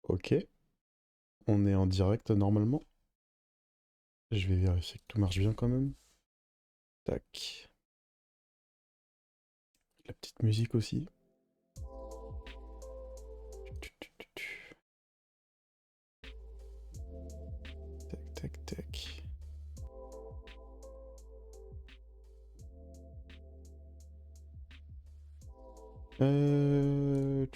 Ok, on est en direct normalement. Je vais vérifier que tout marche bien quand même. Tac. La petite musique aussi. Tac, tac, tac. Euh...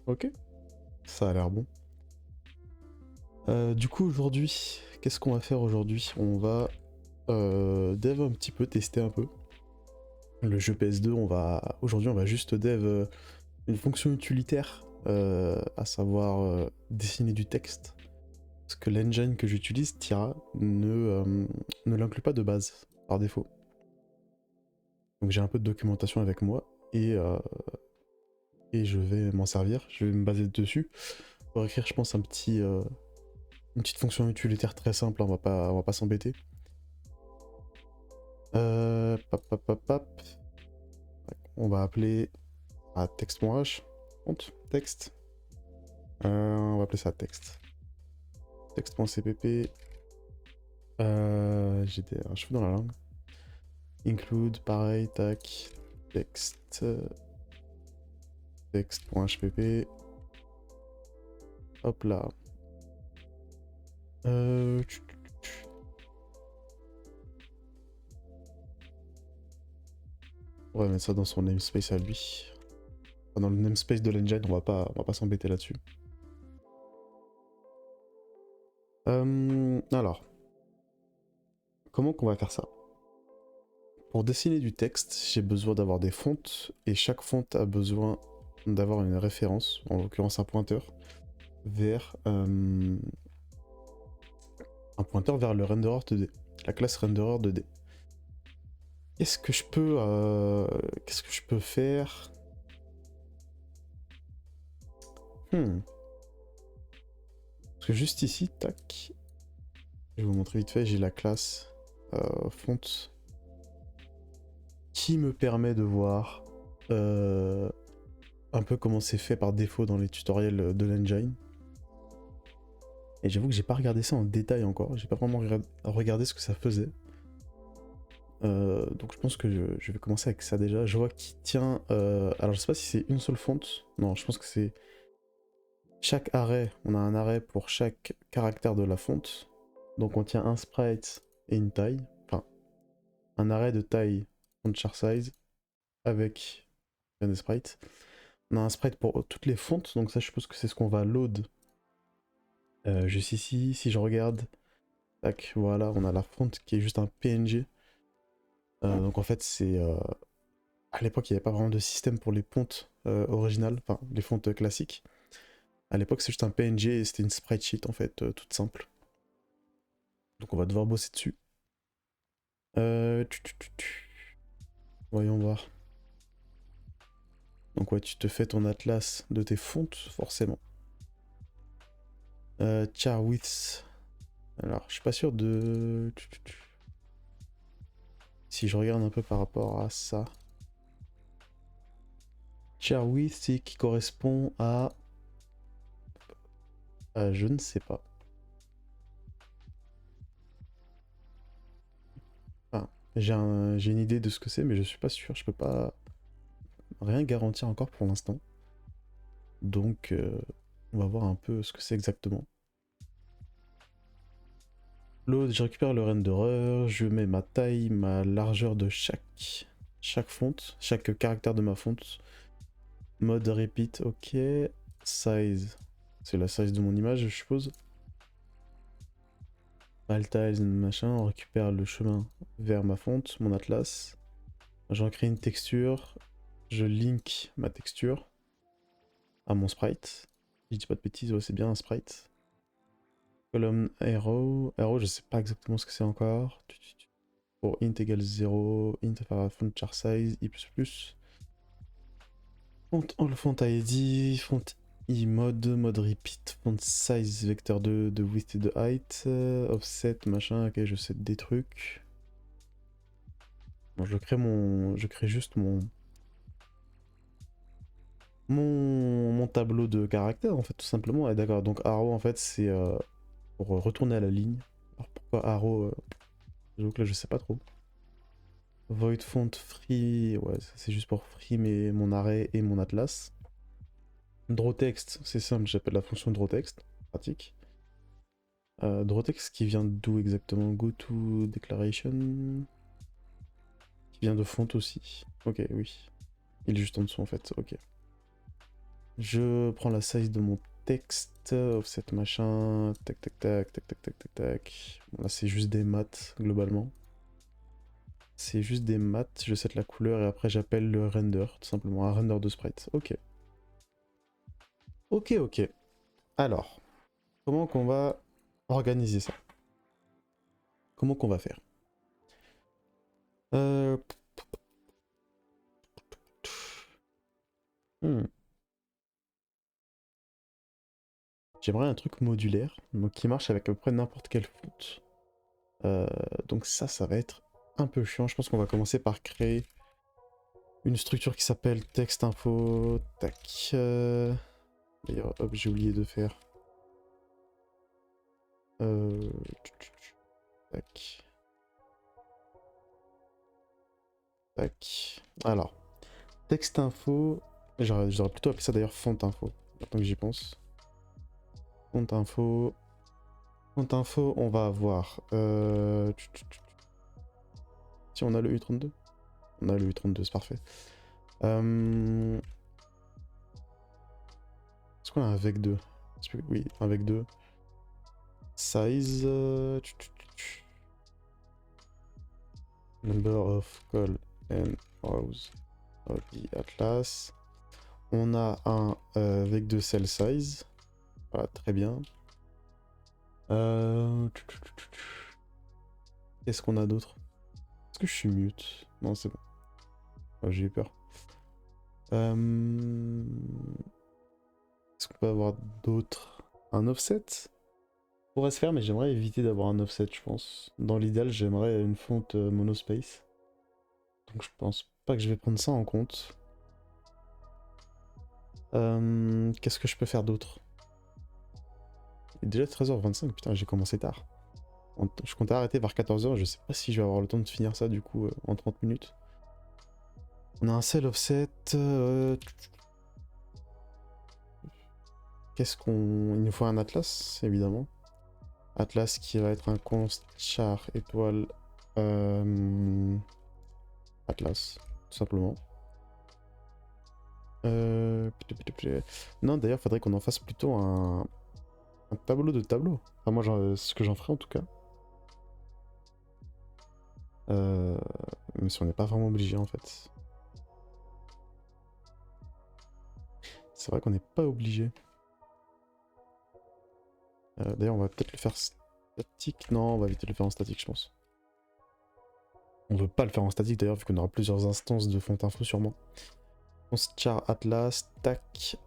Ok, ça a l'air bon. Du coup, aujourd'hui, qu'est-ce qu'on va faire aujourd'hui? On va dev un petit peu, tester un peu. Le jeu PS2, aujourd'hui, on va juste dev une fonction utilitaire, à savoir dessiner du texte. Parce que l'engine que j'utilise, Tira, ne l'inclut pas de base, par défaut. Donc j'ai un peu de documentation avec moi et je vais m'en servir, je vais me baser dessus pour écrire, je pense, une petite fonction utilitaire très simple, on va pas s'embêter. Pap, pap, pap, pap. On va appeler à text.h, texte. On va appeler ça texte. Text.cpp. J'ai un cheveu dans la langue. Include, pareil, tac. Text. Text.hpp. Hop là. Euh... On va mettre ça dans son namespace à lui. Enfin, dans le namespace de l'engine, on va pas s'embêter là-dessus. Alors, comment qu'on va faire ça? Pour dessiner du texte, j'ai besoin d'avoir des fontes, et chaque fonte a besoin d'avoir une référence, en l'occurrence un pointeur vers le renderer 2D, la classe renderer 2D. Qu'est-ce que je peux faire? Parce que juste ici, tac, je vais vous montrer vite fait, j'ai la classe font qui me permet de voir un peu comment c'est fait par défaut dans les tutoriels de l'engine. Et j'avoue que j'ai pas regardé ça en détail encore, j'ai pas vraiment regardé ce que ça faisait. Donc je pense que je vais commencer avec ça déjà. Je vois qu'il tient... alors je sais pas si c'est une seule fonte. Non, je pense que c'est... Chaque arrêt, on a un arrêt pour chaque caractère de la fonte. Donc on tient un sprite et une taille. Enfin, un arrêt de taille font char size avec un sprite. On a un sprite pour toutes les fontes, donc ça je suppose que c'est ce qu'on va load juste ici. Si je regarde, tac, voilà, on a la fonte qui est juste un PNG. Donc en fait c'est... à l'époque il n'y avait pas vraiment de système pour les fontes originales, enfin les fontes classiques. À l'époque c'est juste un PNG et c'était une sprite sheet en fait, toute simple. Donc on va devoir bosser dessus. Euh... Voyons voir. Donc ouais, tu te fais ton atlas de tes fontes, forcément. Char width. Alors, je suis pas sûr de... Si je regarde un peu par rapport à ça. Char width, c'est qui correspond à... Je ne sais pas. Enfin, j'ai une idée de ce que c'est, mais je suis pas sûr. Je peux pas rien garantir encore pour l'instant. Donc, on va voir un peu ce que c'est exactement. Load, je récupère le renderer, je mets ma taille, ma largeur de chaque fonte, chaque caractère de ma fonte. Mode repeat, ok. Size, c'est la size de mon image, je suppose. Altiles, machin, on récupère le chemin vers ma fonte, mon atlas. J'en crée une texture, je link ma texture à mon sprite. Je dis pas de bêtises, ouais, c'est bien un sprite. Column arrow, arrow, je sais pas exactement ce que c'est encore. Pour int égale 0, int font char size, i++. Font all font id, font mode repeat, font size, vecteur de width et de height, offset, machin, ok, je sais des trucs. Bon, je crée juste mon tableau de caractères, en fait, tout simplement. Et d'accord, donc arrow, en fait, c'est pour retourner à la ligne. Alors pourquoi arrow j'avoue que là, je sais pas trop. Void font free, ouais, c'est juste pour free mon array et mon atlas. DrawText, c'est simple, j'appelle la fonction drawText, pratique. DrawText qui vient d'où exactement? Go to declaration. Qui vient de font aussi. Ok, oui. Il est juste en dessous en fait, ok. Je prends la size de mon texte, offset machin, tac tac tac tac tac tac tac tac. Bon, là c'est juste des maths globalement. C'est juste des maths, je set la couleur et après j'appelle le render, tout simplement, un render de sprite. Ok. Ok, ok. Alors, comment qu'on va organiser ça? Comment qu'on va faire? Euh... hmm. J'aimerais un truc modulaire, donc qui marche avec à peu près n'importe quelle fonte. Donc ça va être un peu chiant. Je pense qu'on va commencer par créer une structure qui s'appelle texte info. Tac. D'ailleurs, hop, j'ai oublié de faire. Euh... Tac. Tac. Alors, texte info. J'aurais plutôt appelé ça d'ailleurs font info. Maintenant que j'y pense. Font info. Font info, on va avoir. Si on a le U32. On a le U32, c'est parfait. Est-ce qu'on a un vec 2? Oui, un vec 2. Size. Number of call and rows of the atlas. On a un vec 2 cell size. Voilà, très bien. Qu'est-ce qu'on a d'autre? Est-ce que je suis mute? Non, c'est bon. Oh, j'ai eu peur. Est-ce qu'on peut avoir d'autres? Un offset? Pourrait se faire, mais j'aimerais éviter d'avoir un offset, je pense. Dans l'idéal, j'aimerais une fonte monospace. Donc je pense pas que je vais prendre ça en compte. Qu'est-ce que je peux faire d'autre? Il est déjà 13h25, putain, j'ai commencé tard. Je comptais arrêter vers 14h, je sais pas si je vais avoir le temps de finir ça du coup en 30 minutes. On a un cell offset. Qu'est-ce qu'on. Il nous faut un atlas, évidemment. Atlas qui va être un const char étoile Atlas, tout simplement. Non, d'ailleurs, faudrait qu'on en fasse plutôt un tableau de tableau. Enfin, moi, ce que j'en ferai en tout cas. Même si on n'est pas vraiment obligé en fait. C'est vrai qu'on n'est pas obligé. D'ailleurs, on va peut-être le faire statique. Non, on va éviter de le faire en statique, je pense. On veut pas le faire en statique d'ailleurs, vu qu'on aura plusieurs instances de font info sûrement. Char Atlas, tac.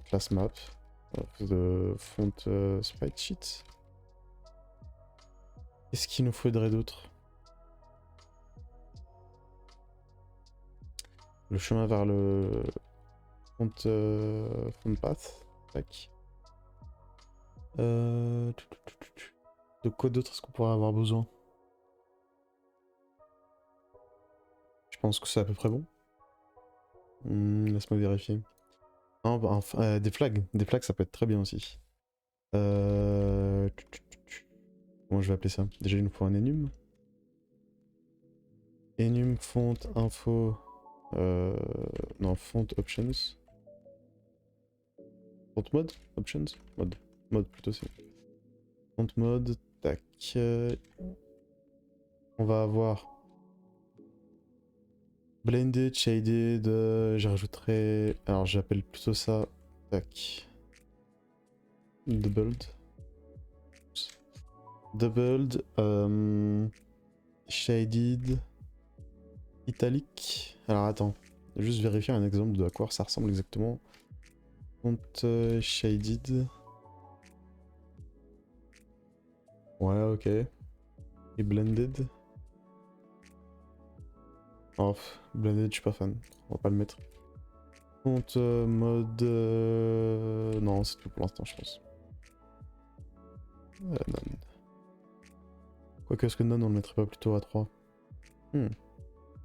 Class map. De font sprite sheet. Qu'est-ce qu'il nous faudrait d'autre? Le chemin vers le font path. Tac. De quoi d'autre est-ce qu'on pourrait avoir besoin? Je pense que c'est à peu près bon. Laisse-moi vérifier. Non, bah, des flags. Des flags, ça peut être très bien aussi. Comment je vais appeler ça? Déjà, il nous faut un enum. Enum font info. Non, font options. Font mode? Options? Mode. Mode plutôt, c'est. Font mode. Tac. On va avoir. Blended, shaded. Je rajouterai. Alors, j'appelle plutôt ça. Tac. Doubled. Doubled. Shaded. Italique. Alors attends. Juste vérifier un exemple de à quoi ça ressemble exactement. Font shaded. Ouais, ok. Et blended. Oh, blended, je suis pas fan. On va pas le mettre. Font mode. Non, c'est tout pour l'instant, je pense. None. Quoique, est-ce que none on le mettrait pas plutôt à 3?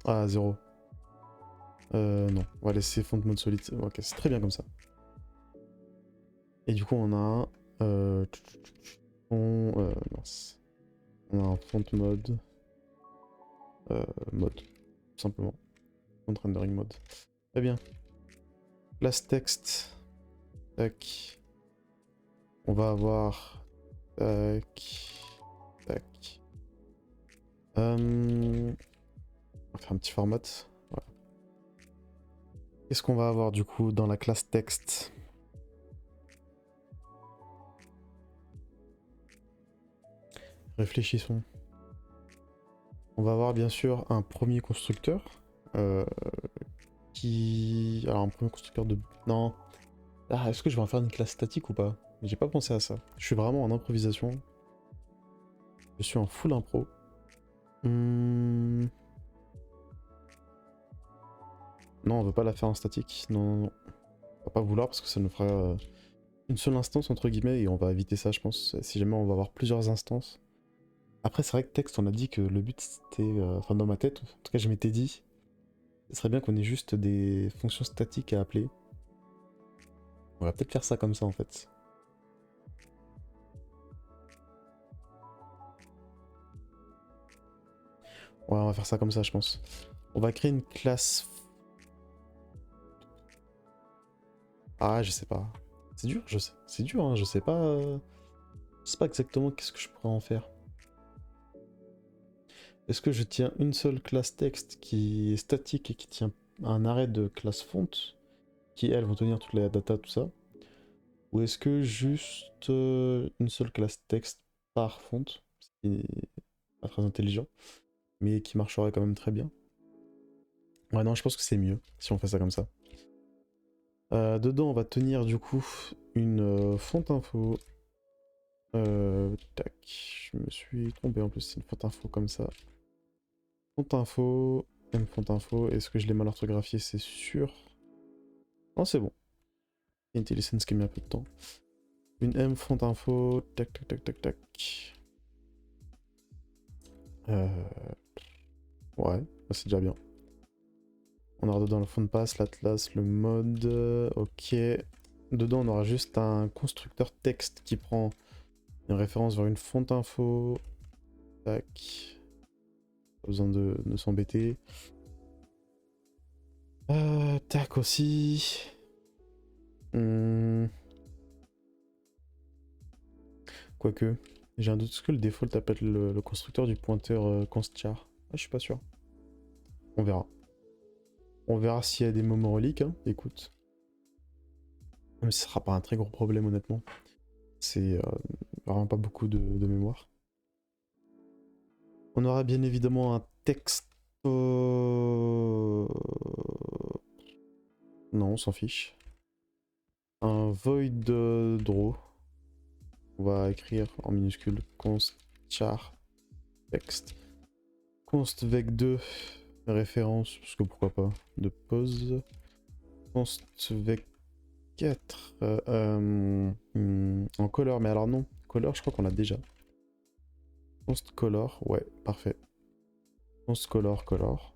Ah, 0. Non, on va laisser font mode solide. Ok, c'est très bien comme ça. Et du coup, on a un. Mince. On a un font mode. Mode, tout simplement. Font rendering mode. Très bien. Class text. Tac. On va avoir. Tac. Tac. On va faire un petit format. Voilà. Qu'est-ce qu'on va avoir du coup dans la classe texte? Réfléchissons. On va avoir bien sûr un premier constructeur. euh, Alors un premier constructeur de... Non. Ah, est-ce que je vais en faire une classe statique ou pas? J'ai pas pensé à ça. Je suis vraiment en improvisation. Je suis en full impro. Non, on veut pas la faire en statique. Non, non, non. On va pas vouloir parce que ça nous fera une seule instance entre guillemets et on va éviter ça je pense. Si jamais on va avoir plusieurs instances. Après c'est vrai que texte on a dit que le but c'était... Enfin dans ma tête, en tout cas je m'étais dit, ce serait bien qu'on ait juste des fonctions statiques à appeler. On va peut-être faire ça comme ça en fait. Ouais, on va faire ça comme ça je pense. On va créer une classe... Ah, je sais pas. C'est dur, je sais. C'est dur, hein, je sais pas... Je sais pas exactement qu'est-ce que je pourrais en faire. Est-ce que je tiens une seule classe texte qui est statique et qui tient un arrêt de classe font, qui elles vont tenir toute la data, tout ça? Ou est-ce que juste une seule classe texte par font, ce qui est pas très intelligent, mais qui marcherait quand même très bien? Ouais, non, je pense que c'est mieux si on fait ça comme ça. Dedans, on va tenir du coup une font info. Tac, je me suis trompé en plus, c'est une font info comme ça. Font info, M font info, est-ce que je l'ai mal orthographié? C'est sûr. Non, c'est bon. IntelliSense qui met un peu de temps. Une M font info, tac tac tac tac tac. Ouais, c'est déjà bien. On aura dedans le fond de passe, l'atlas, le mode. Ok. Dedans, on aura juste un constructeur texte qui prend une référence vers une font info. Tac. Pas besoin de s'embêter. Tac aussi. Quoique, j'ai un doute. Est-ce que le default appelle le constructeur du pointeur constchar? Ah, je suis pas sûr. On verra. On verra s'il y a des moments reliques, hein. Écoute. Même si ce sera pas un très gros problème, honnêtement. C'est vraiment pas beaucoup de mémoire. On aura bien évidemment un texte. Non, on s'en fiche. Un void draw. On va écrire en minuscule const char text. Const vec 2 référence, parce que pourquoi pas, de pause. Const vec 4 en color, mais alors non, color je crois qu'on l'a déjà. Const color, ouais, parfait. Const color, color.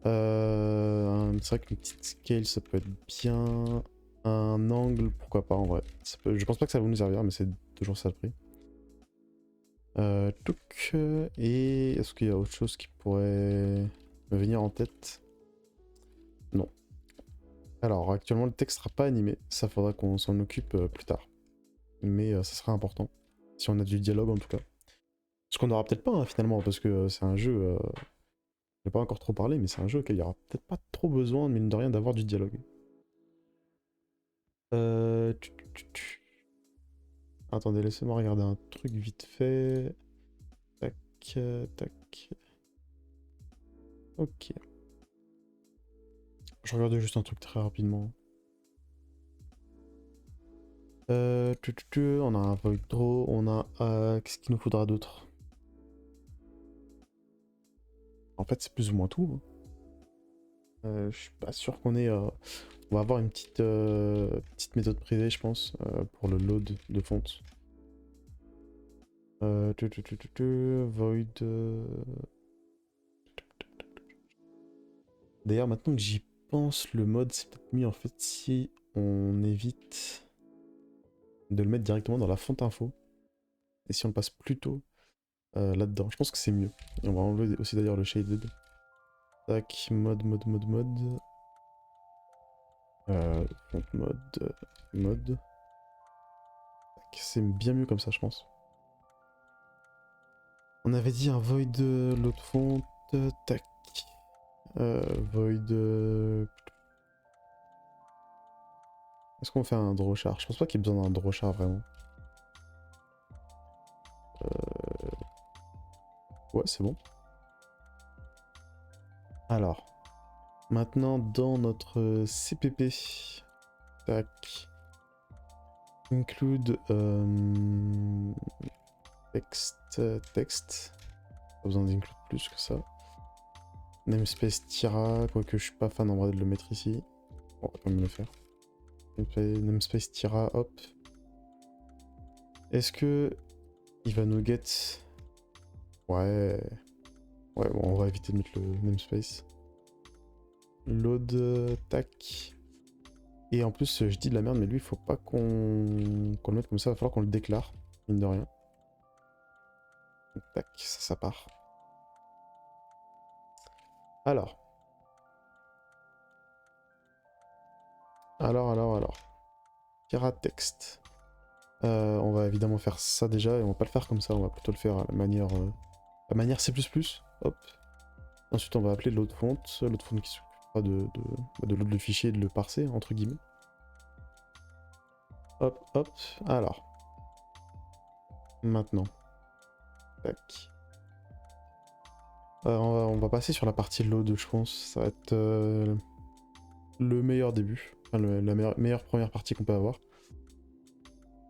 C'est vrai qu'une petite scale ça peut être bien. Un angle, pourquoi pas en vrai. Je pense pas que ça va nous servir, mais c'est toujours ça le prix. Touc. Et est-ce qu'il y a autre chose qui pourrait me venir en tête? Non. Alors actuellement le texte sera pas animé, ça faudra qu'on s'en occupe plus tard. Mais ça sera important. Si on a du dialogue en tout cas. Ce qu'on aura peut-être pas hein, finalement, parce que c'est un jeu. Je n'ai pas encore trop parlé, mais c'est un jeu auquel il y aura peut-être pas trop besoin, mine de rien, d'avoir du dialogue. Euh... Attendez, laissez-moi regarder un truc vite fait. Tac, tac. Ok. Je regardais juste un truc très rapidement. On a un Void Draw, on a... qu'est-ce qu'il nous faudra d'autre? En fait, c'est plus ou moins tout, hein. Je suis pas sûr qu'on ait... on va avoir une petite méthode privée, je pense, pour le load de fonte. Void... D'ailleurs, maintenant que j'y pense, le mode, c'est peut-être mieux, en fait, si on évite de le mettre directement dans la fonte info. Et si on le passe plus tôt là-dedans, je pense que c'est mieux. Et on va enlever aussi d'ailleurs le shaded. Tac, mode. Font mode. C'est bien mieux comme ça, je pense. On avait dit un void load font, tac. Void. Est-ce qu'on fait un draw char? Je pense pas qu'il y ait besoin d'un draw char vraiment. Ouais, c'est bon. Alors, maintenant dans notre CPP, tac. Include texte. Pas besoin d'include plus que ça. Namespace Tira, quoique je suis pas fan en vrai de le mettre ici. On va quand même le faire. Namespace Tira, hop. Est-ce que il va nous get... Ouais. Ouais, bon, on va éviter de mettre le namespace. Load, tac. Et en plus, je dis de la merde, mais lui, il faut pas qu'on le mette comme ça, il va falloir qu'on le déclare, mine de rien. Donc, tac, ça part. Alors. Tira texte. On va évidemment faire ça déjà, et on va pas le faire comme ça, on va plutôt le faire à la manière C++. Hop. Ensuite, on va appeler load font qui s'occupera de load le fichier et de le parser, entre guillemets. Hop. Alors. Maintenant. Tac. On va passer sur la partie load, je pense. Ça va être le meilleur début. Enfin, la meilleure première partie qu'on peut avoir.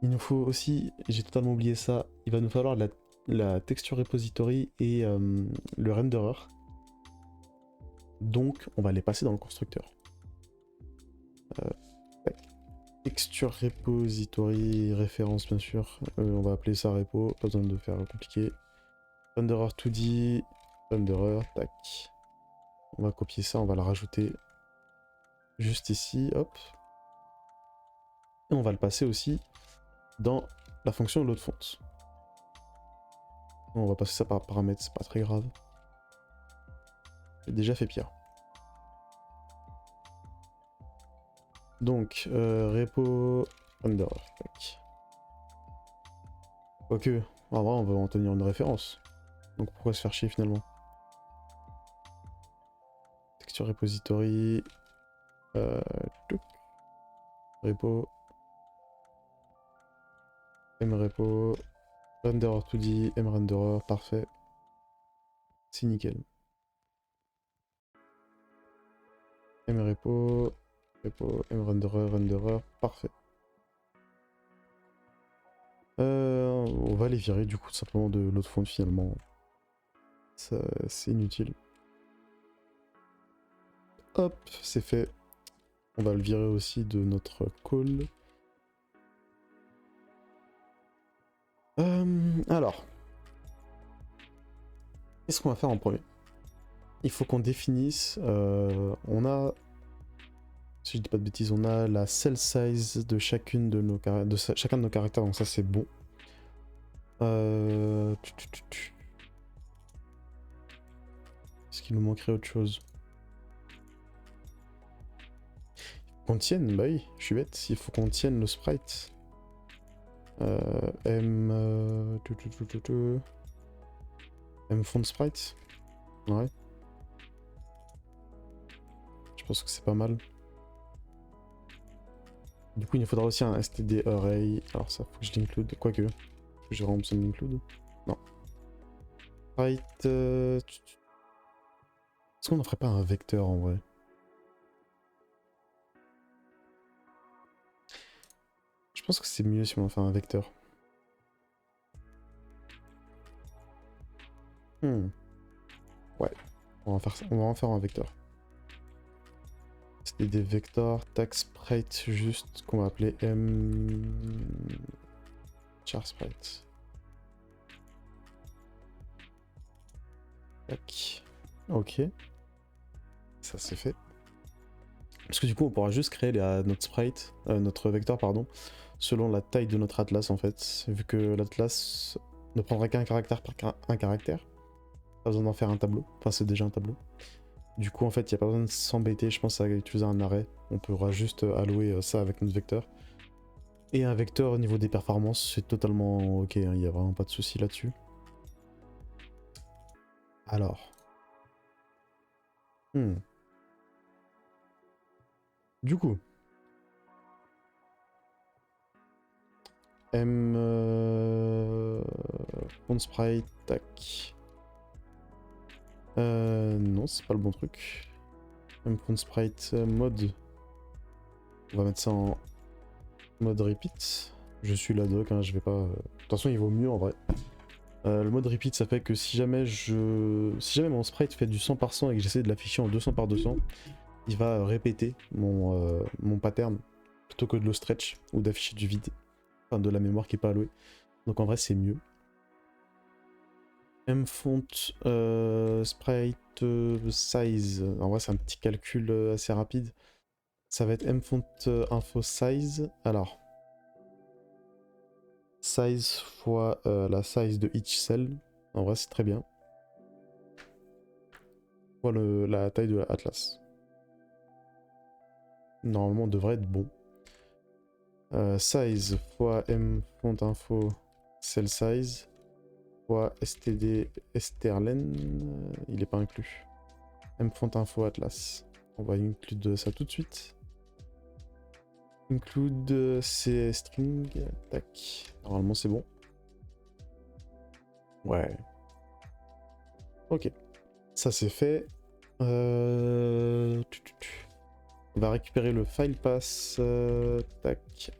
Il nous faut aussi, j'ai totalement oublié ça, il va nous falloir la texture repository et le renderer. Donc, on va les passer dans le constructeur. Texture repository, référence bien sûr. On va appeler ça repo, pas besoin de faire compliqué. Renderer 2D, renderer, tac. On va copier ça, on va le rajouter juste ici, hop. Et on va le passer aussi dans la fonction load font. On va passer ça par paramètres, c'est pas très grave. J'ai déjà fait pire. Donc, repo renderer, tac. Quoique, en vrai, on va en tenir une référence. Donc pourquoi se faire chier finalement? Texture repository. Repo. mrepo. Renderer 2D, mrenderer, parfait. C'est nickel. Mrepo. Repo, mrenderer, renderer, parfait. On va les virer du coup tout simplement de l'autre fond finalement. C'est inutile. Hop, c'est fait. On va le virer aussi de notre call. Alors. Qu'est-ce qu'on va faire en premier? Il faut qu'on définisse. On a. Si je dis pas de bêtises, on a la cell size de chacun de nos caractères, donc ça c'est bon. Est-ce qu'il nous manquerait autre chose? Qu'on tienne, bah oui, je suis bête, il faut qu'on tienne le sprite. M font sprite. Ouais. Je pense que c'est pas mal. Du coup, il nous faudra aussi un std array. Alors ça, faut que je l'include. Quoique, j'ai vraiment besoin de l'include. Non. Sprite. Est-ce qu'on n'en ferait pas un vecteur en vrai? pense que c'est mieux si on fait un vecteur. Ouais, on va en faire un vecteur. C'était des vecteurs, tag sprite juste qu'on va appeler m char sprite. Tac. Ok. Ça c'est fait. Parce que du coup on pourra juste créer notre sprite, notre vecteur pardon, selon la taille de notre atlas en fait. Vu que l'atlas ne prendra qu'un caractère par un caractère. Pas besoin d'en faire un tableau. Enfin c'est déjà un tableau. Du coup en fait il n'y a pas besoin de s'embêter, je pense, à utiliser un array. On pourra juste allouer ça avec notre vecteur. Et un vecteur au niveau des performances, c'est totalement ok, il n'y a vraiment pas de souci là-dessus. Alors. Du coup. Font sprite, tac. Non, c'est pas le bon truc. Font sprite mode. On va mettre ça en mode repeat. Je suis la doc, hein, je vais pas. De toute façon, il vaut mieux en vrai. Le mode repeat, ça fait que si jamais mon sprite fait du 100 par 100 et que j'essaie de l'afficher en 200 par 200, il va répéter mon pattern plutôt que de le stretch ou d'afficher du vide. Enfin, de la mémoire qui est pas allouée. Donc en vrai, c'est mieux. Mfont sprite size. En vrai, c'est un petit calcul assez rapide. Ça va être mfont info size. Alors, size fois la size de each cell. En vrai, c'est très bien. Fois la taille de l'atlas. Normalement, on devrait être bon. Size fois mfont info cell size fois std strlen. Il n'est pas inclus. Mfont info atlas. On va inclure ça tout de suite. Include string. Tac. Normalement, c'est bon. Ouais. Ok. Ça, c'est fait. On va récupérer le file pass. Tac.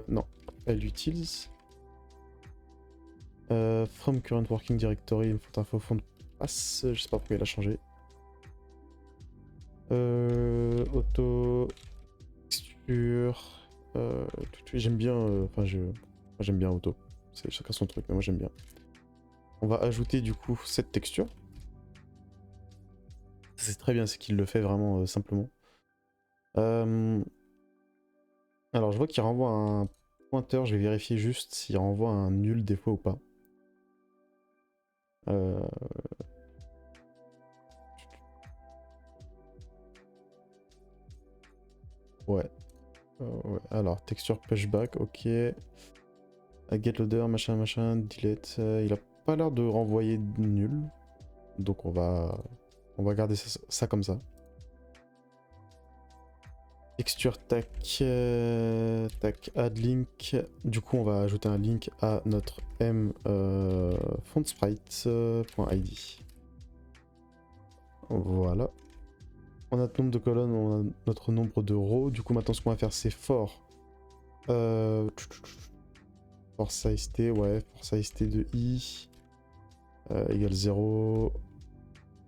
Non. Elle utilise. From current working directory. Info font pass. Je sais pas pourquoi il a changé. Auto. Texture. J'aime bien. Enfin, moi, j'aime bien auto. C'est chacun son truc, mais moi j'aime bien. On va ajouter du coup cette texture. C'est très bien, c'est qu'il le fait vraiment simplement. Alors je vois qu'il renvoie un pointeur, je vais vérifier juste s'il renvoie un nul des fois ou pas. Ouais. Ouais. Alors texture pushback, ok. Get loader, machin machin, delete. Il a pas l'air de renvoyer de nul. Donc on va garder ça comme ça. Texture tac, tac, add link. Du coup, on va ajouter un link à notre fontsprite.id. Voilà. On a notre nombre de colonnes, on a notre nombre de rows. Du coup, maintenant, ce qu'on va faire, c'est for size t, ouais, for size t de i égale 0.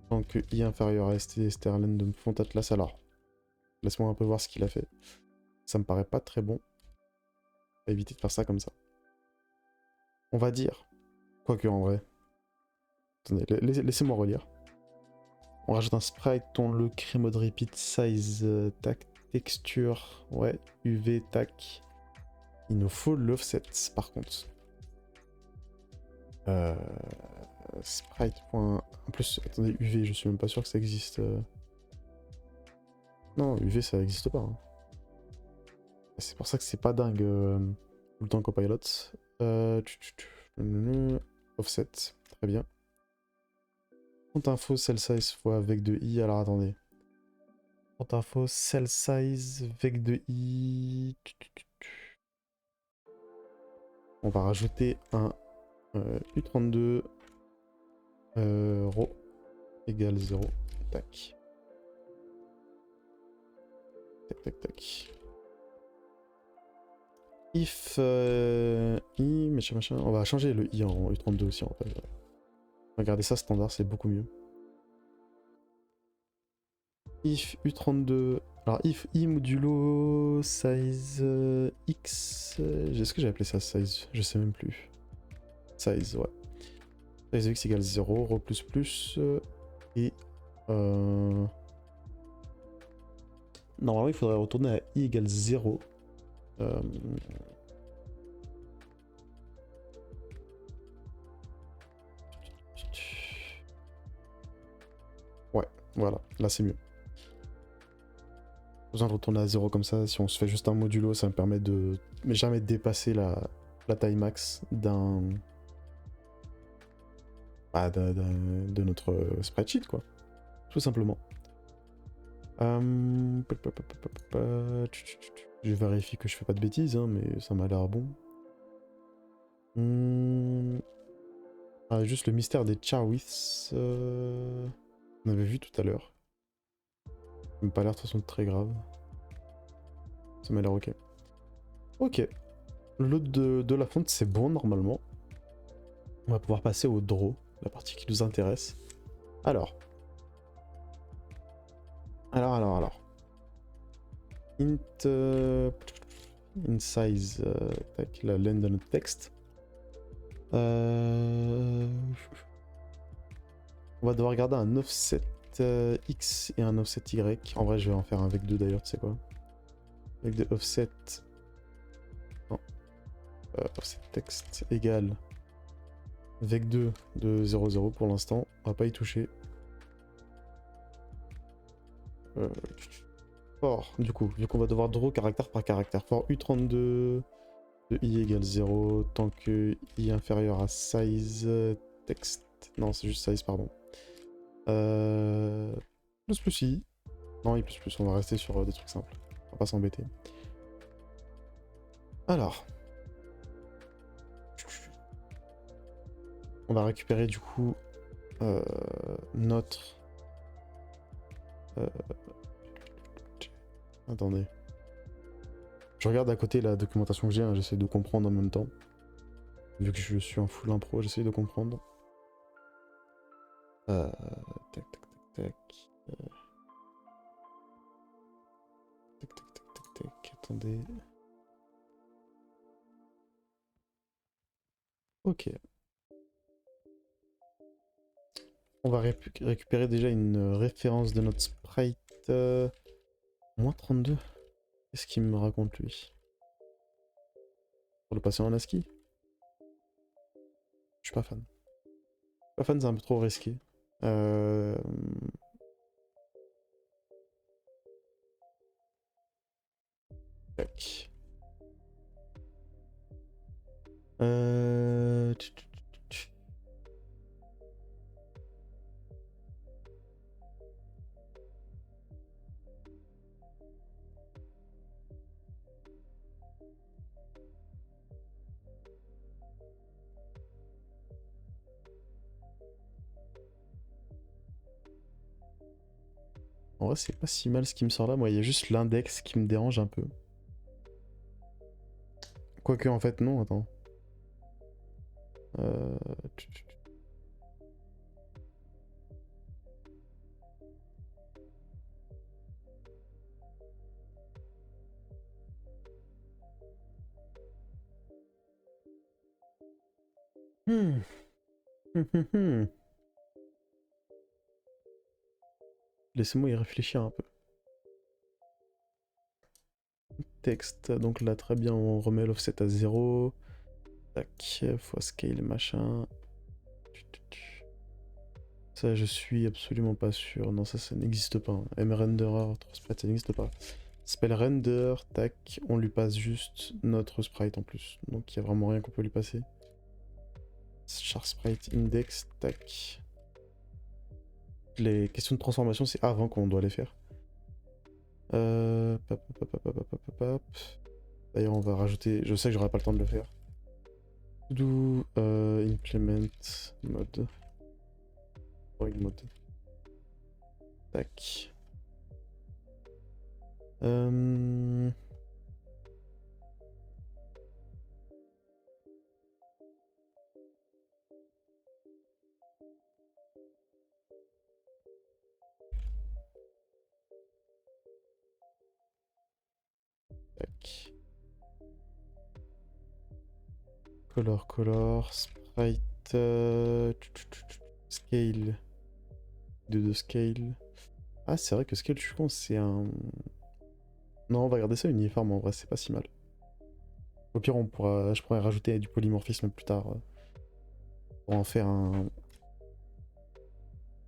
Tant que i inférieur à st sterlen de font atlas. Alors, laisse-moi un peu voir ce qu'il a fait. Ça me paraît pas très bon. On va éviter de faire ça comme ça. On va dire, quoique en vrai. Attendez, laissez-moi relire. On rajoute un sprite, on le crée mode repeat size, tac, texture, ouais, UV, tac. Il nous faut l'offset par contre. Sprite. En plus, attendez, UV, je suis même pas sûr que ça existe. Non, UV ça existe pas. Hein. C'est pour ça que c'est pas dingue tout le temps copilot. Offset, très bien. Font info cell size fois avec de i. Alors attendez. Font info cell size avec de i. On va rajouter un U32 row égale 0. Tac. Tac tac tac. If i, machin. On va changer le i en u32 aussi en fait. Regardez ça standard, c'est beaucoup mieux. If u32. Alors if i modulo size x. Est-ce que j'ai appelé ça size? Je sais même plus. Size, ouais. Size de x égale 0, rho plus plus. Et. Normalement, il faudrait retourner à i égale 0. Ouais, voilà, là c'est mieux. Besoin de retourner à 0 comme ça, si on se fait juste un modulo, ça me permet de jamais dépasser la taille max de notre spreadsheet, quoi. Tout simplement. Je vérifie que je fais pas de bêtises, hein, mais ça m'a l'air bon. Ah, juste le mystère des Charwiths. On avait vu tout à l'heure. Ça m'a pas l'air de toute façon très grave. Ça m'a l'air ok. Ok. L'autre de la fonte, c'est bon normalement. On va pouvoir passer au draw, la partie qui nous intéresse. Alors. Int, in size, tac, la laine de notre texte. On va devoir garder un offset X et un offset Y. En vrai, je vais en faire un avec deux d'ailleurs, tu sais quoi. Avec des offset. Non. Offset texte égale avec 2 de 0,0 pour l'instant. On va pas y toucher. For, du coup, vu qu'on va devoir draw caractère par caractère. For U32 de I égale 0 tant que I est inférieur à size text. Non, c'est juste size, pardon. Plus I. Non, I plus, on va rester sur des trucs simples. On va pas s'embêter. Alors. On va récupérer du coup notre... Attendez. Je regarde à côté la documentation que j'ai, hein, j'essaie de comprendre en même temps. Vu que je suis en full impro, j'essaie de comprendre. Tac, tac, tac, tac. Tac, tac, tac, tac, tac. Attendez. Ok. On va récupérer déjà une référence de notre sprite. Moins 32. Qu'est-ce qu'il me raconte lui? Pour le passer en ASCII? Je suis pas fan. Pas fan, c'est un peu trop risqué. Tac. Euh... En vrai, c'est pas si mal ce qui me sort là. Moi, il y a juste l'index qui me dérange un peu. Quoique, en fait, non, attends. Euh... Hmm. Laissez-moi y réfléchir un peu. Texte, donc là, très bien, on remet l'offset à 0. Tac, fois scale, machin. Ça, je suis absolument pas sûr. Non, ça n'existe pas. Hein. mRenderer, 3 sprites, ça n'existe pas. Spell render, tac, on lui passe juste notre sprite en plus. Donc il n'y a vraiment rien qu'on peut lui passer. Char sprite index, tac. Les questions de transformation, c'est avant qu'on doit les faire. D'ailleurs, on va rajouter. Je sais que j'aurai pas le temps de le faire. Do implement mode. Mode. Tac. Tac. Color, sprite, scale, de scale. Ah, c'est vrai que scale, je pense, c'est un... Non, on va garder ça uniforme, en vrai, c'est pas si mal. Au pire, je pourrais rajouter du polymorphisme plus tard pour en faire un...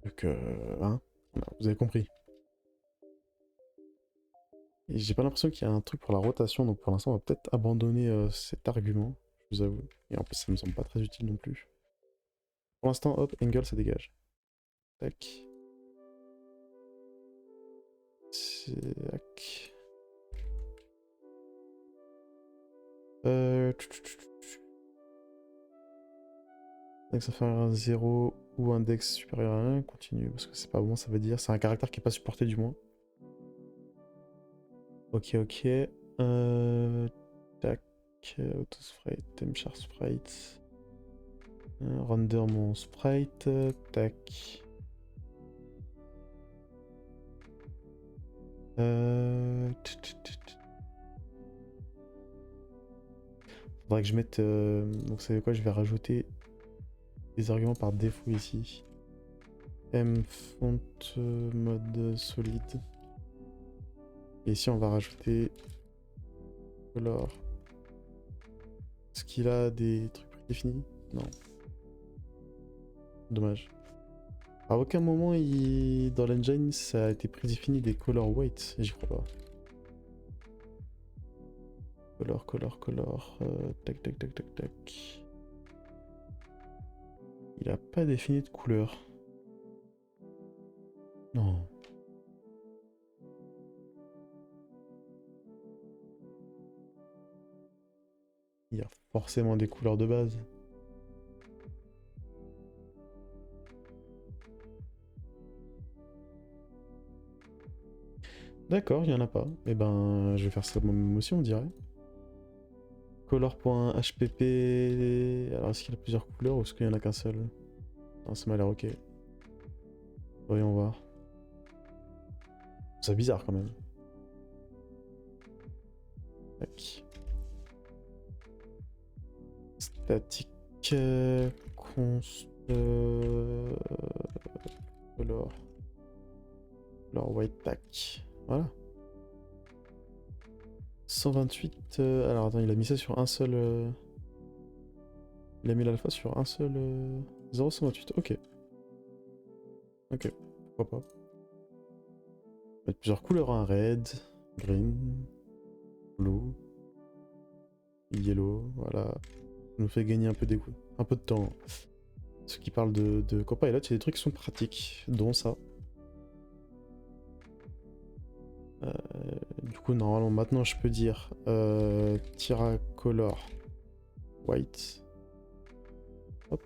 Donc, hein, voilà, vous avez compris. Et j'ai pas l'impression qu'il y a un truc pour la rotation, donc pour l'instant, on va peut-être abandonner cet argument, je vous avoue. Et en plus, ça me semble pas très utile non plus. Pour l'instant, hop, angle, ça dégage. Tac. Tac. Index inférieur à 0 ou index supérieur à 1, continue, parce que c'est pas bon, ça veut dire. C'est un caractère qui est pas supporté du moins. Ok, ok. Tac. Auto sprite, temchar sprite. Render mon sprite. Tac. Faudrait que je mette. Donc, vous savez quoi, je vais rajouter des arguments par défaut ici. Font mode solide. Et ici, on va rajouter color. Est-ce qu'il a des trucs prédéfinis? Non. Dommage. À aucun moment dans l'engine ça a été prédéfini des color white, j'y crois pas. Color. Tac, tac, tac, tac, tac. Il a pas défini de couleur. Non. Il y a forcément des couleurs de base. D'accord, il y en a pas. Et ben, je vais faire ça moi-même aussi, on dirait. Color.hpp. Alors, est-ce qu'il a plusieurs couleurs ou est-ce qu'il y en a qu'un seul? Non, ça m'a l'air ok. Voyons voir. C'est bizarre quand même. Tac. Statique. Const. Color. Color white tac. Voilà. 128. Alors attends, il a mis ça sur un seul. Il a mis l'alpha sur un seul. 0,128. Ok. Ok. Pourquoi pas. Mettre plusieurs couleurs, hein. Red, green, blue, yellow. Voilà. Ça nous fait gagner un peu, un peu de temps. Ceux qui parlent de Copilot, il y a des trucs qui sont pratiques, dont ça. Du coup, normalement, maintenant, je peux dire Tira Color White. Hop.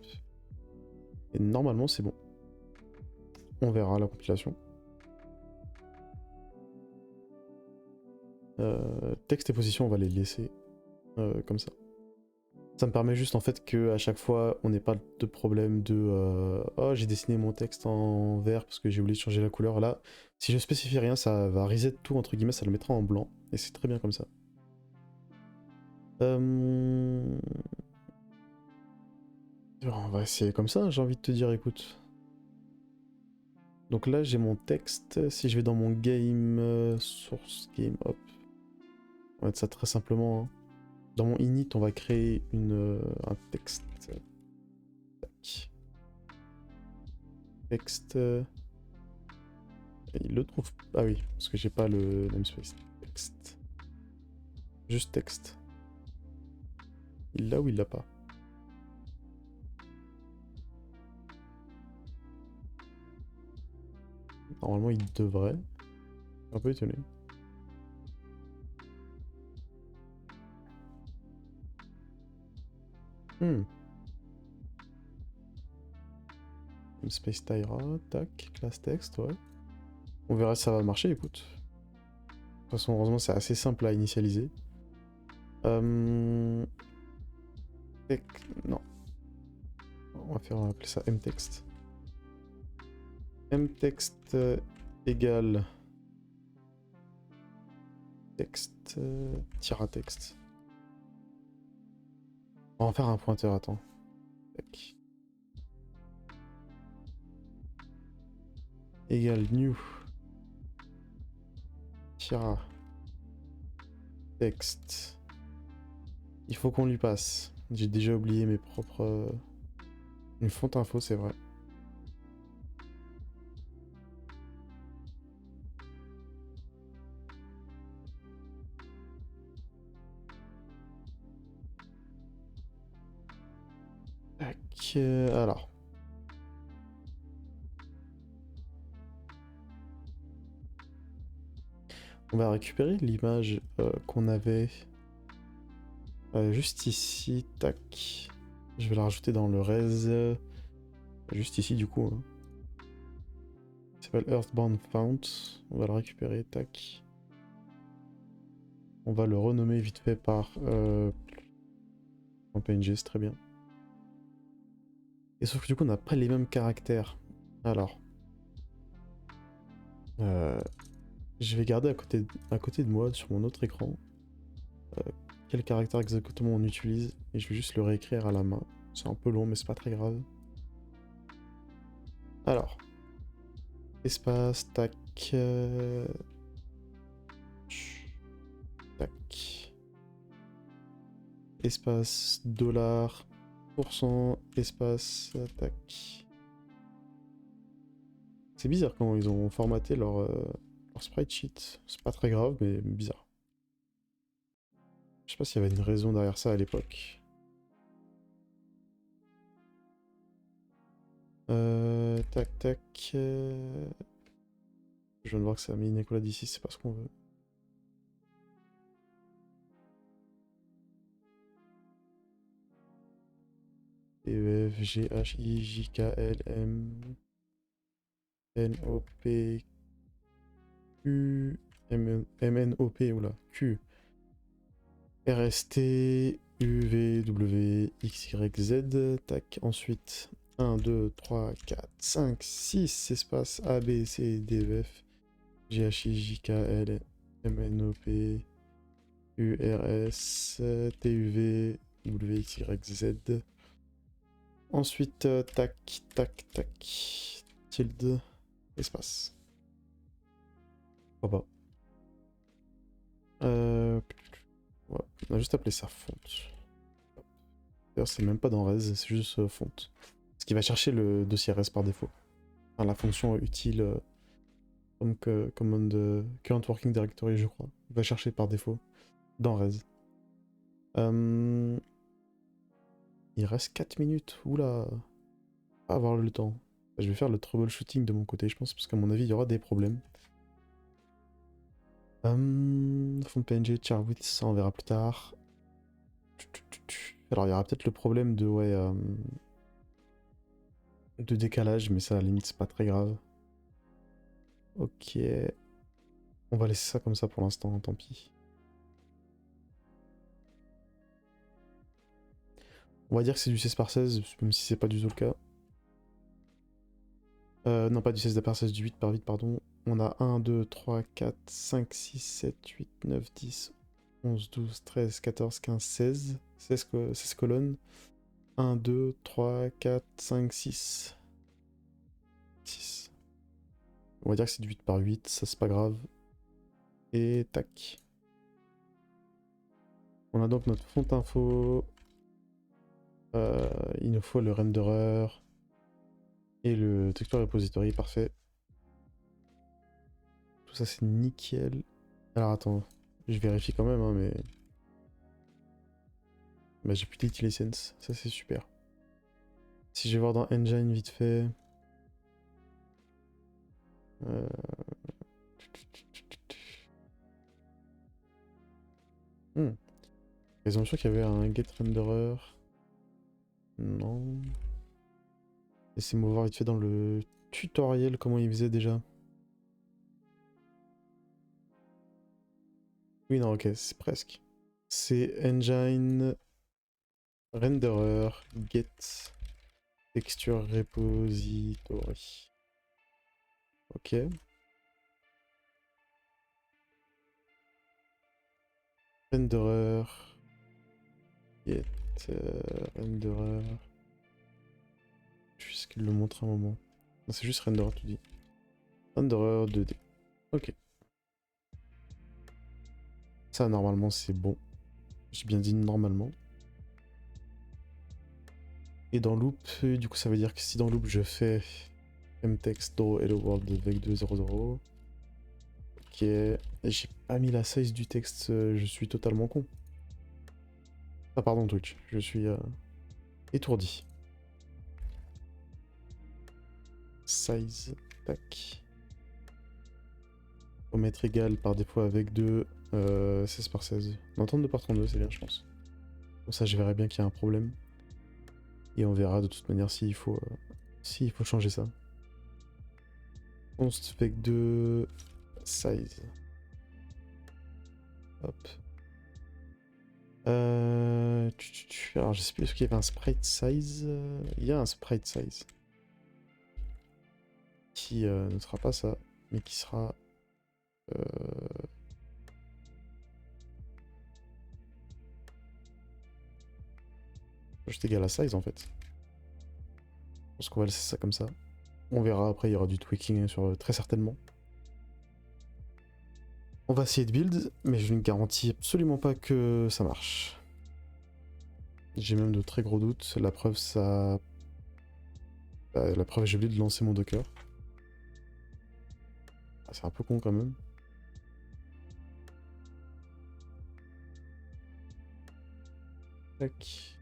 Et normalement, c'est bon. On verra la compilation. Texte et position, on va les laisser comme ça. Ça me permet juste en fait que à chaque fois on n'ait pas de problème de oh j'ai dessiné mon texte en vert parce que j'ai oublié de changer la couleur. Là, si je spécifie rien, ça va reset tout entre guillemets, ça le mettra en blanc et c'est très bien comme ça. On va essayer comme ça, j'ai envie de te dire, écoute. Donc là j'ai mon texte, si je vais dans mon game, source game, hop. On va mettre ça très simplement. Hein. Dans mon init, on va créer un texte. Tac. Texte. Il le trouve. Ah oui, parce que j'ai pas le namespace. Texte. Juste texte. Il l'a ou il l'a pas? Normalement, il devrait. Je suis un peu étonné. Namespace Tyra, tac, classe texte, ouais. On verra si ça va marcher, écoute. De toute façon, heureusement, c'est assez simple à initialiser. Non. on va appeler ça mtext. Mtext égale texte tira texte. On va en faire un pointeur, attends. Tac. Égale new tira texte. Il faut qu'on lui passe. J'ai déjà oublié mes propres... Une fonte info, c'est vrai. Tac, alors. On va récupérer l'image qu'on avait juste ici. Tac. Je vais la rajouter dans le res. Juste ici du coup. Hein. Il s'appelle Earthbound Fount. On va le récupérer. Tac. On va le renommer vite fait par en PNG, c'est très bien. Et sauf que du coup on n'a pas les mêmes caractères. Alors. Je vais garder à côté de moi sur mon autre écran quel caractère exactement on utilise et je vais juste le réécrire à la main. C'est un peu long mais c'est pas très grave. Alors. Espace, tac. Tac. Espace, dollar, %, espace, tac. C'est bizarre comment ils ont formaté leur sprite sheet. C'est pas très grave, mais bizarre. Je sais pas s'il y avait une raison derrière ça à l'époque. Tac, tac. Je viens de voir que ça a mis une école d'ici, c'est pas ce qu'on veut. TEF, GHI, JKL, NOP, Q, MNOP, oula, Q, RST, UVW, XYZ, tac, ensuite 1, 2, 3, 4, 5, 6, espace A, B, C, D, E, F, GHI, JKL, MNOP, URS, TUV, WXYZ. Ensuite, tac, tac, tac, tilde, espace. Pourquoi pas. Ouais, on a juste appelé ça fonte. D'ailleurs, c'est même pas dans res, c'est juste fonte. Ce qui va chercher le dossier res par défaut. Enfin, la fonction utile comme command current working directory, je crois. Il va chercher par défaut dans res. Il reste 4 minutes. Oula. Pas avoir le temps. Je vais faire le troubleshooting de mon côté, je pense, parce qu'à mon avis, il y aura des problèmes. Font PNG, char width, ça on verra plus tard. Alors il y aura peut-être le problème de de décalage, mais ça à la limite c'est pas très grave. Ok. On va laisser ça comme ça pour l'instant, tant pis. On va dire que c'est du 16 par 16, même si c'est pas du tout le cas. Non, pas du 16 par 16, du 8 par 8, pardon. On a 1, 2, 3, 4, 5, 6, 7, 8, 9, 10, 11, 12, 13, 14, 15, 16. 16 colonnes. 1, 2, 3, 4, 5, 6. 6. On va dire que c'est du 8 par 8, ça c'est pas grave. Et tac. On a donc notre font info. Il nous faut le renderer. Et le texture repository, parfait. Tout ça c'est nickel. Alors attends, je vérifie quand même, hein, mais... Bah j'ai plus d'ItLicense, ça c'est super. Si je vais voir dans Engine vite fait... Ils ont sûr qu'il y avait un get renderer. Non. Laissez-moi voir vite fait dans le tutoriel comment il faisait déjà. Oui, non, ok, c'est presque. C'est engine renderer get Texture repository. Ok. Renderer. Get renderer. Puisqu'il le montre un moment. Non, c'est juste renderer, tu dis. Renderer 2D. Ok. Ça, normalement, c'est bon. J'ai bien dit normalement. Et dans loop, du coup, ça veut dire que si dans loop, je fais mtext draw hello world avec 2.0.0. Ok. Et j'ai pas mis la size du texte, je suis totalement con. Ah, pardon, Twitch. Je suis étourdi. Size. Tac. Faut mettre égal par défaut avec 2. 16 par 16. Non, 32 par 32, c'est bien, je pense. Comme ça, je verrai bien qu'il y a un problème. Et on verra de toute manière s'il faut changer ça. Const avec 2 size. Hop. Alors, je sais plus, est-ce qu'il y avait un sprite size? Il y a un sprite size. Qui ne sera pas ça, mais qui sera... juste égal à size en fait. Je pense qu'on va laisser ça comme ça. On verra après, il y aura du tweaking sur très certainement. On va essayer de build, mais je ne garantis absolument pas que ça marche. J'ai même de très gros doutes. La preuve, ça... la preuve, j'ai oublié de lancer mon Docker. Ah, c'est un peu con quand même. Tac.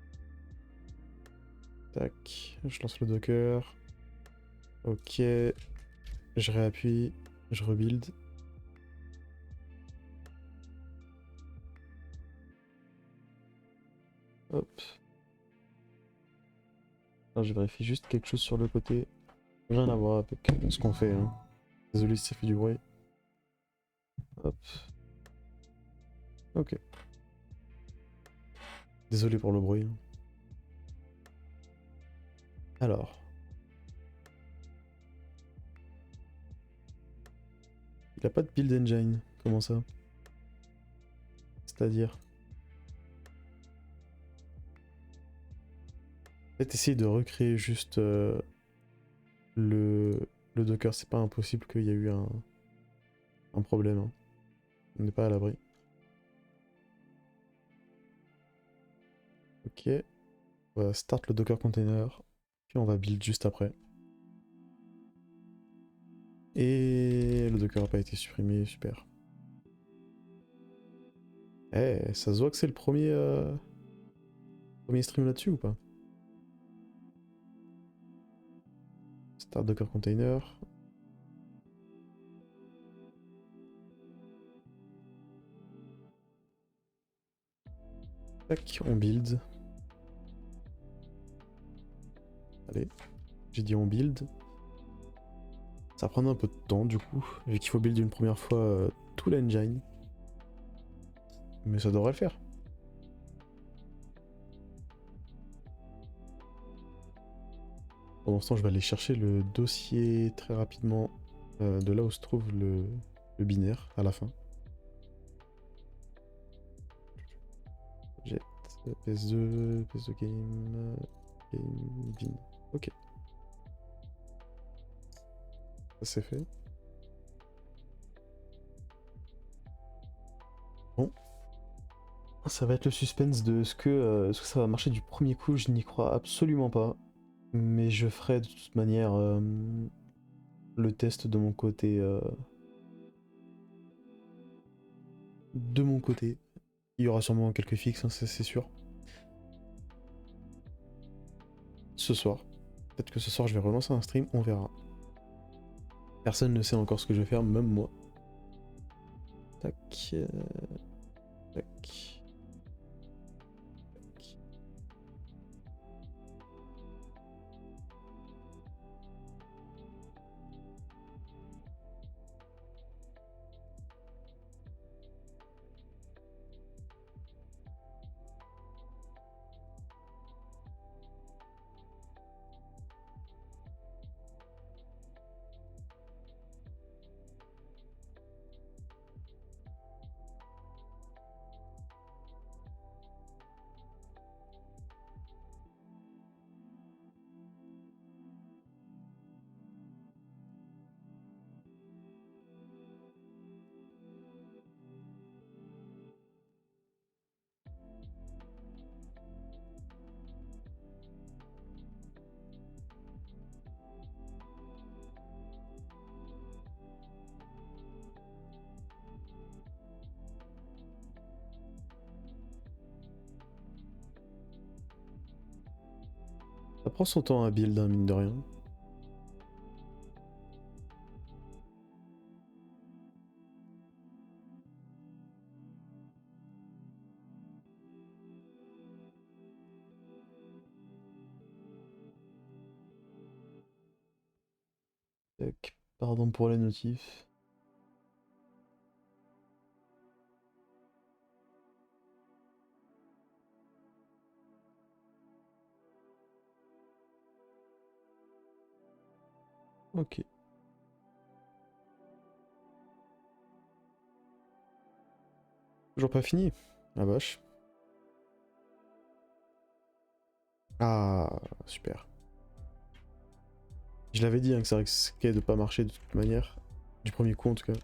Tac. Je lance le Docker. Ok. Je réappuie. Je rebuild. Hop. Alors, je vérifie juste quelque chose sur le côté. Rien à voir avec ce qu'on fait. Hein. Désolé si ça fait du bruit. Hop. Ok. Désolé pour le bruit. Hein. Alors. Il a pas de build engine. Comment ça? C'est-à-dire? Peut-être essayer de recréer juste le Docker. C'est pas impossible qu'il y a eu un problème. Hein. On n'est pas à l'abri. Ok. On va start le Docker container. Puis on va build juste après. Et le Docker n'a pas été supprimé. Super. Eh, ça se voit que c'est le premier stream là-dessus ou pas? Start Docker container. Tac, on build. Allez, j'ai dit on build. Ça prend un peu de temps du coup, vu qu'il faut build une première fois tout l'engine. Mais ça devrait le faire. Pendant ce temps, je vais aller chercher le dossier très rapidement de là où se trouve le binaire à la fin. Jet, PS2, PS2 game, game, bin. Ok. Ça c'est fait. Bon. Ça va être le suspense de ce que ça va marcher du premier coup, je n'y crois absolument pas. Mais je ferai de toute manière le test de mon côté. De mon côté. Il y aura sûrement quelques fixes, hein, c'est sûr. Ce soir. Peut-être que ce soir je vais relancer un stream, on verra. Personne ne sait encore ce que je vais faire, même moi. Tac. Tac. Ça prend son temps à build, hein, mine de rien. Tac, pardon pour les notifs. Ok. Toujours pas fini? La vache. Ah, super. Je l'avais dit hein, que ça risquait de pas marcher de toute manière. Du premier coup en tout cas.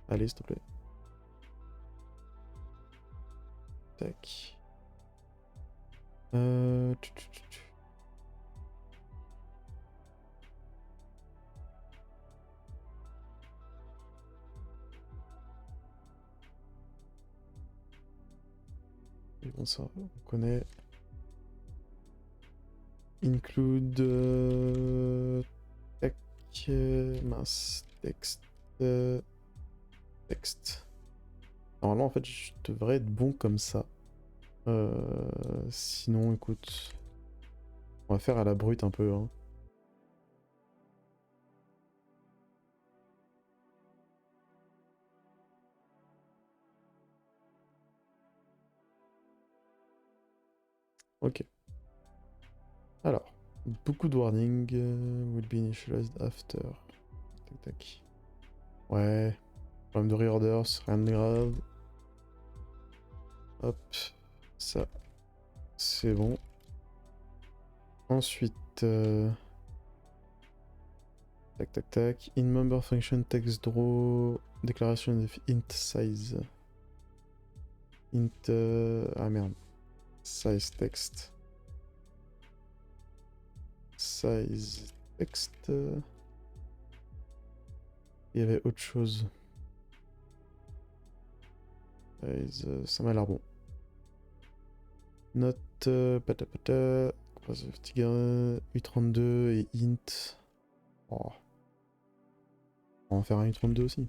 Allez, s'il te plaît. Tac. Euh... tch, tch, tch, tch. Et bon, ça, on connaît. Include. Tac. Mince. Texte. Texte. Normalement, en fait, je devrais être bon comme ça. Sinon, écoute. On va faire à la brute un peu. Hein. Ok. Alors. Beaucoup de warning. Will be initialized after. Tac tac. Ouais. Problème de reorders. Rien de grave. Hop. Ça. C'est bon. Ensuite. Tac tac tac. In member function text draw. Declaration of int size. Int. Ah merde. Size text. Size text. Il y avait autre chose. Size, ça m'a l'air bon. Note. Patapata. Tiga. U32 et int. Oh. On va en faire un U32 aussi.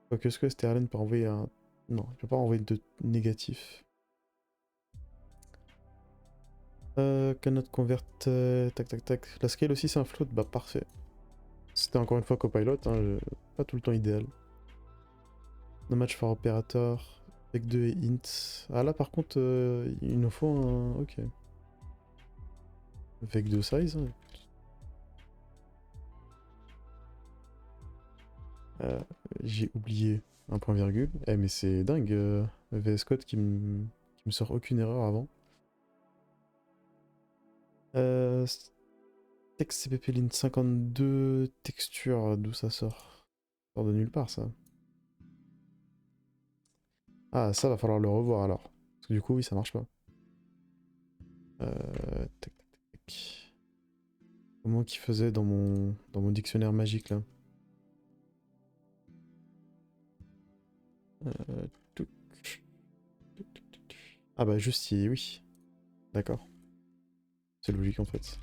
Quoique, est-ce que Sterling peut envoyer un. Non, il peut pas envoyer de négatif. Cannot convert. Tac tac tac. La scale aussi, c'est un float. Bah, parfait. C'était encore une fois copilot, hein, pas tout le temps idéal. No match for operator. Vec 2 et int. Ah là, par contre, il nous faut un. Ok. Vec 2 size. Hein. J'ai oublié un point virgule. Eh, mais c'est dingue. VS Code qui me sort aucune erreur avant. Euh, Texte CPP line 52, texture, d'où ça sort? Ça sort de nulle part ça. Ah, ça va falloir le revoir alors. Parce que du coup, oui, ça marche pas. Tac, tac, tac. Comment qu'il faisait dans mon dictionnaire magique là? Euh, touc, touc, touc, touc. Ah bah juste oui. D'accord. C'est logique en fait.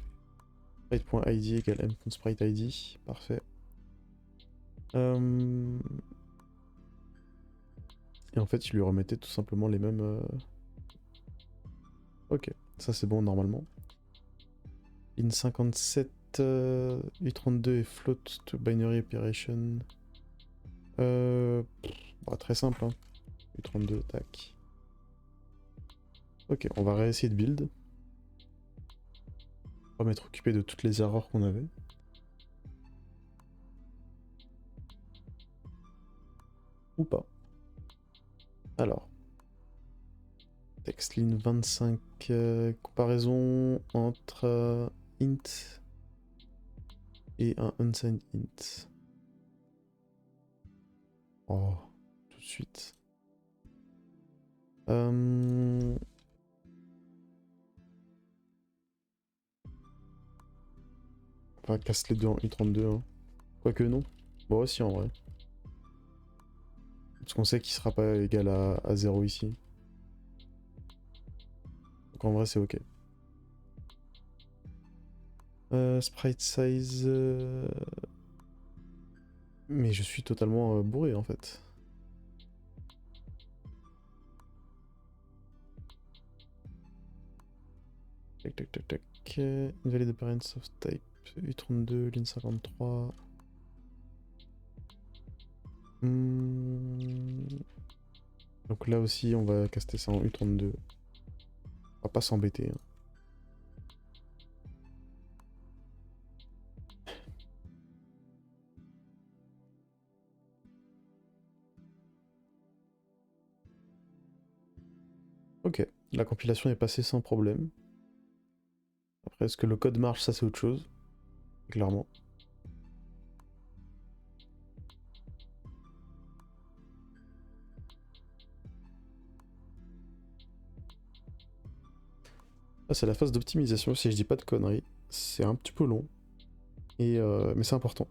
Sprite.id égale m.spriteid. Parfait. Et en fait, il lui remettait tout simplement les mêmes... Ok, ça c'est bon normalement. In 57, U32 et float to binary operation. Bah, très simple, hein. U32, tac. Ok, on va réessayer de build. On va m'être occupé de toutes les erreurs qu'on avait. Ou pas. Alors. Textline 25, comparaison entre int et un unsigned int. Oh, tout de suite. On va casser les deux en i32. Hein. Quoique non. Bon, aussi en vrai. Parce qu'on sait qu'il sera pas égal à 0 ici. Donc en vrai c'est ok. Sprite size... Mais je suis totalement bourré en fait. Tac tac tac tac. Invalid appearance of type U32, ligne 53. Donc là aussi on va caster ça en U32. On va pas s'embêter. Hein. Ok, la compilation est passée sans problème. Après, est-ce que le code marche? Ça, c'est autre chose. Clairement. Ah, c'est la phase d'optimisation, si je dis pas de conneries. C'est un petit peu long. Mais c'est important.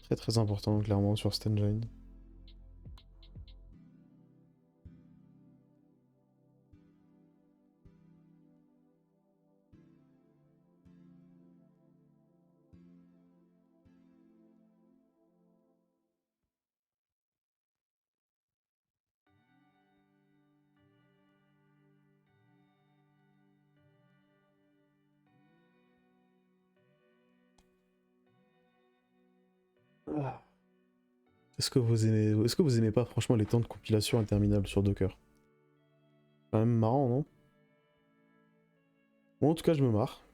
Très très important, clairement, sur cet engine. Ah. Est-ce que vous aimez pas franchement les temps de compilation interminables sur Docker? C'est quand même marrant, non? Bon, en tout cas, je me marre.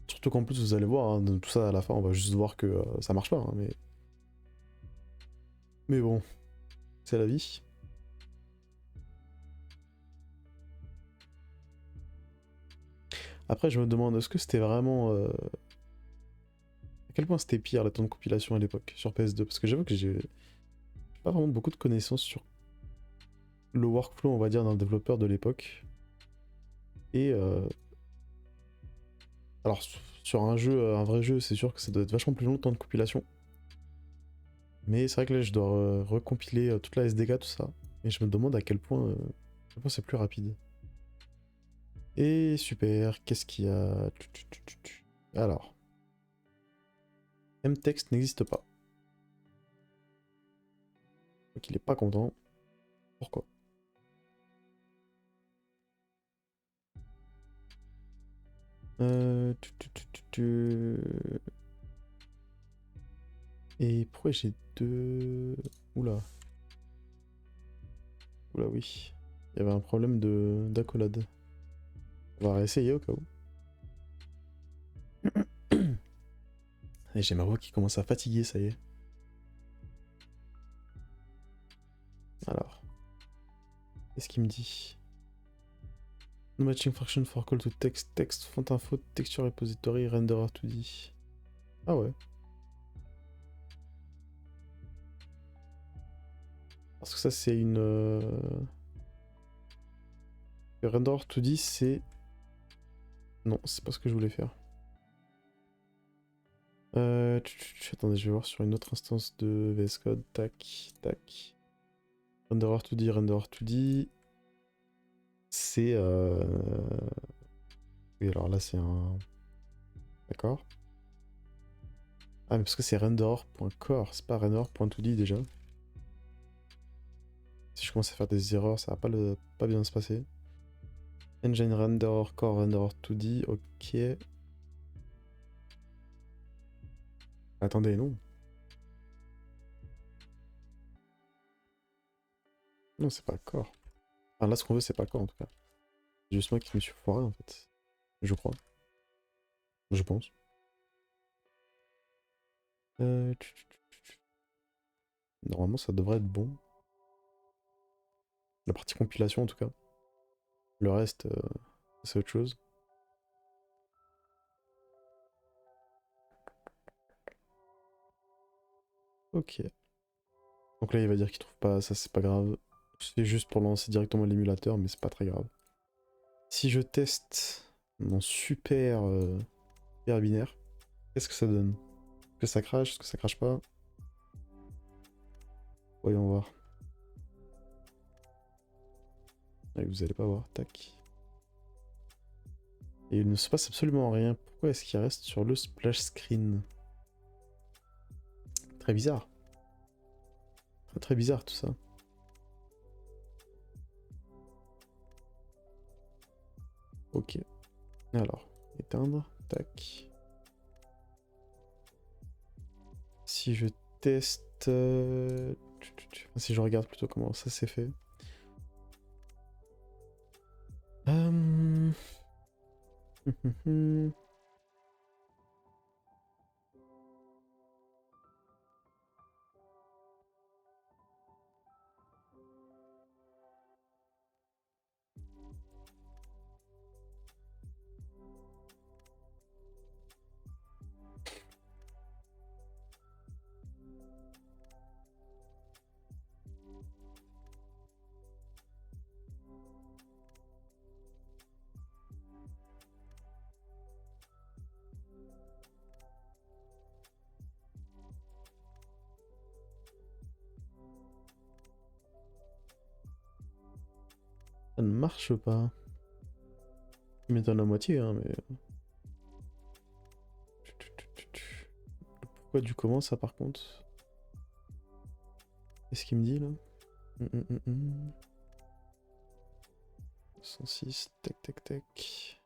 Surtout qu'en plus, vous allez voir, hein, de tout ça à la fin, on va juste voir que ça marche pas. Hein, mais bon, c'est la vie. Après, je me demande, est-ce que c'était vraiment... À quel point c'était pire, les temps de compilation à l'époque, sur PS2? Parce que j'avoue que j'ai pas vraiment beaucoup de connaissances sur le workflow, on va dire, d'un développeur de l'époque. Et alors sur un jeu, un vrai jeu, c'est sûr que ça doit être vachement plus long le temps de compilation. Mais c'est vrai que là, je dois recompiler toute la SDK, tout ça. Et je me demande à quel point c'est plus rapide. Et super, qu'est-ce qu'il y a? Alors, mtext n'existe pas. Donc il est pas content. Pourquoi? Euh... Et pourquoi j'ai deux... Oula. Oula oui. Il y avait un problème de d'accolade. On va réessayer au cas où. Et j'ai ma voix qui commence à fatiguer, ça y est. Alors, qu'est-ce qu'il me dit? No matching function for call to text, text, font info, texture repository, renderer 2D. Ah ouais. Parce que ça c'est une... Renderer 2D c'est... Non, c'est pas ce que je voulais faire. Attendez, je vais voir sur une autre instance de VS Code. Tac, tac. Renderer 2D, renderer 2D. C'est... Oui, alors là c'est un... D'accord. Ah, mais parce que c'est renderer.core, c'est pas renderer.2D déjà. Si je commence à faire des erreurs, ça va pas bien se passer. Engine renderer core renderer 2D, ok. Attendez, non. Non, c'est pas core. Enfin, là, ce qu'on veut, c'est pas core en tout cas. C'est juste moi qui me suis foiré en fait. Je crois. Je pense. Euh... Normalement, ça devrait être bon. La partie compilation en tout cas. Le reste, c'est autre chose. Ok. Donc là, il va dire qu'il trouve pas ça, c'est pas grave. C'est juste pour lancer directement l'émulateur, mais c'est pas très grave. Si je teste mon super binaire, qu'est-ce que ça donne? Est-ce que ça crache? Est-ce que ça crache pas? Voyons voir. Et vous allez pas voir, tac. Et il ne se passe absolument rien. Pourquoi est-ce qu'il reste sur le splash screen? Très bizarre. Très très bizarre tout ça. Ok. Alors, éteindre, tac. Si je teste... si je regarde plutôt comment ça s'est fait. Ça ne marche pas. Il m'étonne la moitié, hein, mais... Pourquoi du comment, ça, par contre? Qu'est-ce qu'il me dit, là? 106, tac, tac, tac.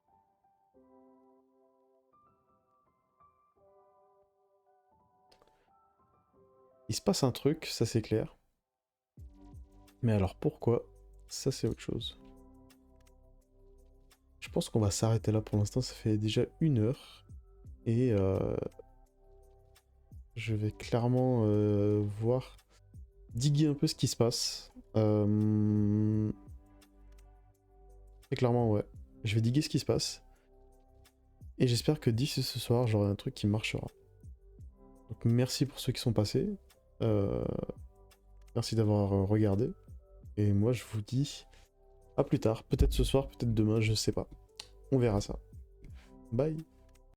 Il se passe un truc, ça c'est clair. Mais alors pourquoi? Ça c'est autre chose. Je pense qu'on va s'arrêter là pour l'instant, ça fait déjà 1 heure. Et je vais clairement voir, diguer un peu ce qui se passe. Et clairement ouais, je vais diguer ce qui se passe. Et j'espère que d'ici ce soir, j'aurai un truc qui marchera. Donc merci pour ceux qui sont passés. Merci d'avoir regardé. Et moi je vous dis à plus tard. Peut-être ce soir, peut-être demain, je sais pas. On verra ça. Bye.